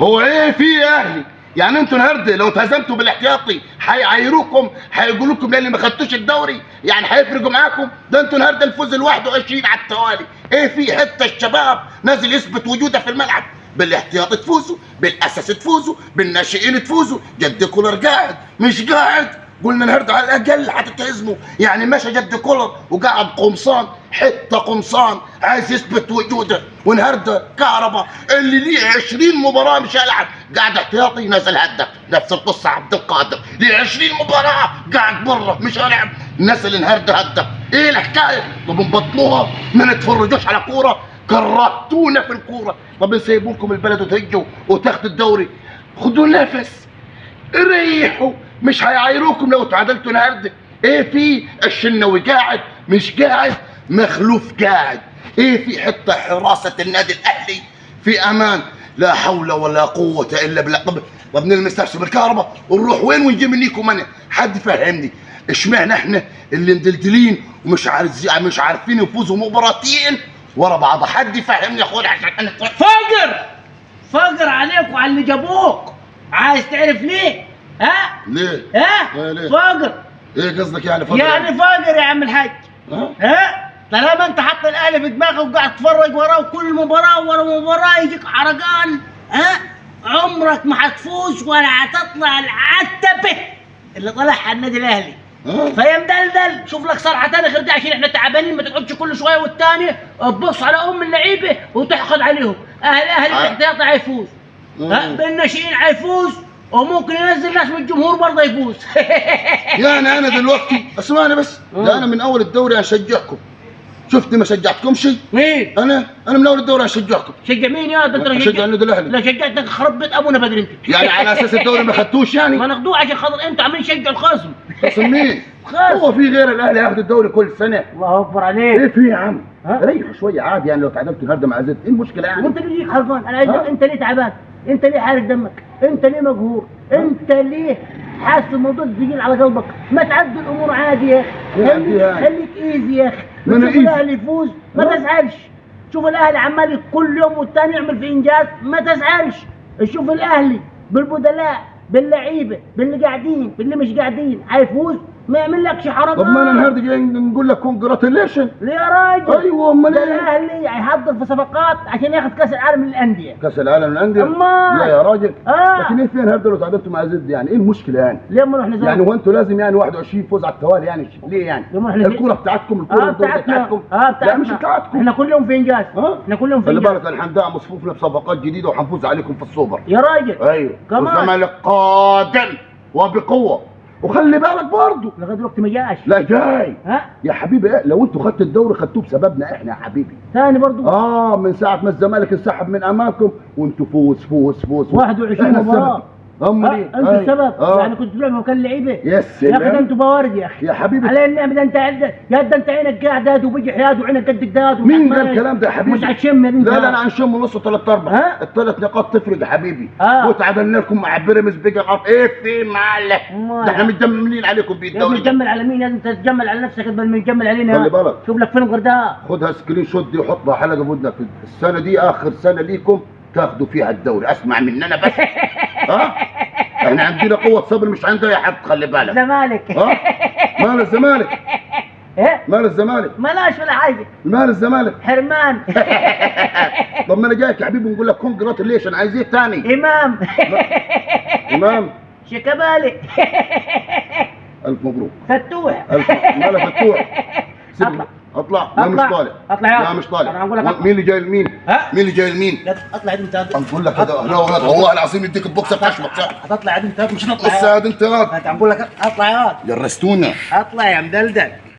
هو ايه في يا اهلي؟ يعني انتوا النهارده لو اتهزمتوا بالاحتياطي هيعايروكم، هيقولوا لكم لان ما خدتوش الدوري، يعني هيفرقوا معاكم؟ ده انتوا النهارده الفوز ال 21 على التوالي، ايه في حته الشباب نازل يثبت وجوده في الملعب، بالاحتياطي تفوزوا، بالاساس تفوزوا، بالناشئين تفوزوا، جد كولر قاعد مش قاعد، قلنا النهارده على الاقل هتتهزموا، يعني ماشي جد كولر وقاعد قمصان، حته قمصان عايز يثبت وجوده، والنهارده كهربا اللي ليه 20 مباراه مش هيلعب قاعد احتياطي نازل هدف، نفس القصه عبد القادر ليه 20 مباراه قاعد بره مش هيلعب، الناس اللي النهارده هدف، ايه الحكايه؟ طب انبطلوها ما نتفرجوش على كوره، كرهتونا في الكوره، طب سيبونكم البلد وتهجوا وتاخدوا الدوري، خدوا نفس ريحوا، مش هيعايروكم لو تعادلتوا النهارده، ايه في الشناوي قاعد مش قاعد، مخلوف قاعد، ايه في حتى حراسه النادي الاهلي في امان، لا حول ولا قوه الا بالله. طب نلمس بالكهرباء ونروح وين ونجي منيكم انا؟ حد فهمني اشمعنى احنا اللي مدلدلين ومش مش عارفين يفوزوا مباراتين ورا بعض؟ حد يفهمني يا اخويا عشان انا فاجر عليك وعلى اللي جابوك، عايز تعرف ليه؟ ها؟ ليه؟ ها؟ ليه؟ فاجر. ايه قصدك يعني فاجر؟ يعني فاجر يا عم الحاج. ها؟ طالما انت حاطط الاهلي في دماغك وقاعد تتفرج وراه وكل مباراه ورا مباراه يجيك حرقان، ها؟ عمرك ما هتفوز ولا هتطلع العتبه اللي طلعها النادي الاهلي. فيا مدلدل شوف لك صرحه ثانيه غير دي عشان احنا تعبانين، ما تقعدش كل شويه والثاني تبص على اللعيبه وتحقد عليهم. الاهلي بالاحتياطي هيفوز، بالناشئين هيفوز، وممكن ينزل ناس من الجمهور برضه يفوز. يعني انا دلوقتي اسمعني بس، ده انا من اول الدوري هشجعكم، شفت ما شجعتكمش؟ مين؟ انا من اول الدوري هشجعكم. شجع مين يا ده؟ انت شجع النادي الاهلي. لا شجعتك خرب بيت ابونا بدري انت. يعني على اساس الدوري ما خدتوش يعني؟ ما ناخدوه عشان خاطر انتوا عاملين تشجعوا الخصم. خصم مين؟ خصم. هو في غير الاهلي ياخد الدوري كل سنه؟ الله اكبر عليك. ايه في يا عم؟ ريحوا شويه عادي، يعني لو تعادلتوا النهارده مع زد ايه المشكله يعني؟ وانت ليه خربان؟ انا عايزك انت ليه تعبان؟ انت ليه حارق دمك؟ انت ليه مقهور؟ انت ليه حاسس الموضوع ثقيل على قلبك؟ ما تعدي الامور عادي يا اخي، خليك ايزي يا اخي، شوف الاهلي يفوز ما تزعلش، شوف الاهلي عمال كل يوم والتاني يعمل في انجاز ما تزعلش، شوف الاهلي بالبدلاء باللعيبه باللي قاعدين باللي مش قاعدين هيفوز ما يعملكش حركات. طب ما انا النهارده جاي نقول لك كونجراتيليشن. ليه يا راجل؟ ايوه امال ايه؟ الاهلي هيحضر في صفقات عشان ياخد كاس العالم للانديه. كاس العالم للانديه؟ لا يا راجل. لكن ايه في النهارده لو تعادلتوا مع زد يعني ايه المشكله يعني؟ ليه ما نروح نزور؟ يعني هو انتوا لازم يعني 21 فوز على التوالي يعني ليه يعني؟ الكوره بتاعتكم، الكوره بتاعتكم. لا مش بتاعتكم، احنا كل يوم في انجاز. احنا كل يوم في انجاز. خلي بالك الحمد مصفوفنا بصفقات جديده وهنفوز عليكم في السوبر يا راجل. ايوه كمان والزمالك قادم وبقوه، وخلي بالك برضه لغايه دلوقتي ما جاش. لا جاي. يا حبيبي لو انتوا خدتوا الدوري خدتوه بسببنا احنا يا حبيبي. ثاني برضه من ساعه ما الزمالك انسحب من امامكم وانتوا فوز 21 مباراه. امال ايه؟ انتوا السبب. يعني كنتوا تروحوا مكان لعيبه. يا سلام يا اخي ده انتوا بوارد يا اخي يا حبيبي. على النعمه ده انت يا ده انت عينك قاعد وبيجي حياد وعينك قد قداد. مين قال الكلام ده يا حبيبي؟ مش هتشم انت. لا انا هنشم نص 3/4. الثلاث نقاط تفرق يا حبيبي. وتعادلنا لكم مع بيراميدز بقى ايه في معلك؟ ده احنا متجملين عليكم بالدوري. متجمل على مين؟ انت تتجمل على نفسك قبل ما نتجمل علينا. خلي بالك شوف لك فيلم غير ده. خدها سكرين شوت دي وحطها حلقه في ودنك، السنه دي اخر سنه ليكم تاخدوا فيها الدوري، اسمع مننا بس. احنا عندنا قوه صبر مش عند اي حد، خلي بالك. الزمالك. مال الزمالك؟ ايه؟ مال الزمالك؟ ملاش ولا حاجه. مال الزمالك؟ حرمان. طب ما انا جايك يا حبيبي نقول لك كونجراتيليشن، عايز ايه تاني؟ امام. امام شيكابالي. الف مبروك. فتوح. ماله فتوح؟ اطلع. لا مش طالع. لا مش طالع. مين اللي جاي لمين؟ مين اللي جاي لمين؟ اطلع انت. نقول لك هذا والله العظيم يديك البوكسه في عشمك. هتطلع انت مش هتطلع. لسه انت هنقول لك اطلع يا جرستونا. اطلع يا مدلدل.